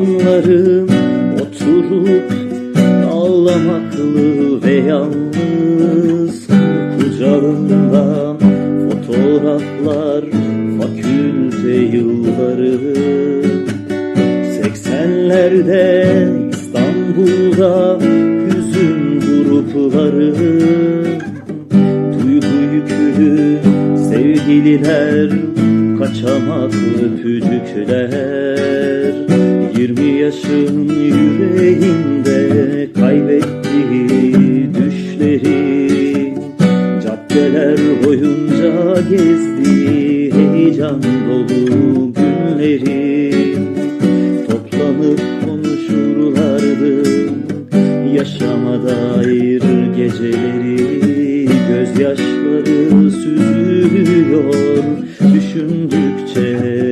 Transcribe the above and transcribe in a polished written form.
zamanlarım oturup ağlamaklı ve yalnız, kucağımda fotoğraflar, fakülte yılları. 80'lerde İstanbul'da hüzün grupları, duygu yüklü sevgililer, kaçamak öpücükler. 20 yaşın yüreğinde kaybettiği düşleri, caddeler boyunca gezdiği heyecan dolu günleri. Toplanıp konuşurlardı yaşama dair geceleri. Gözyaşları süzülüyor düşündükçe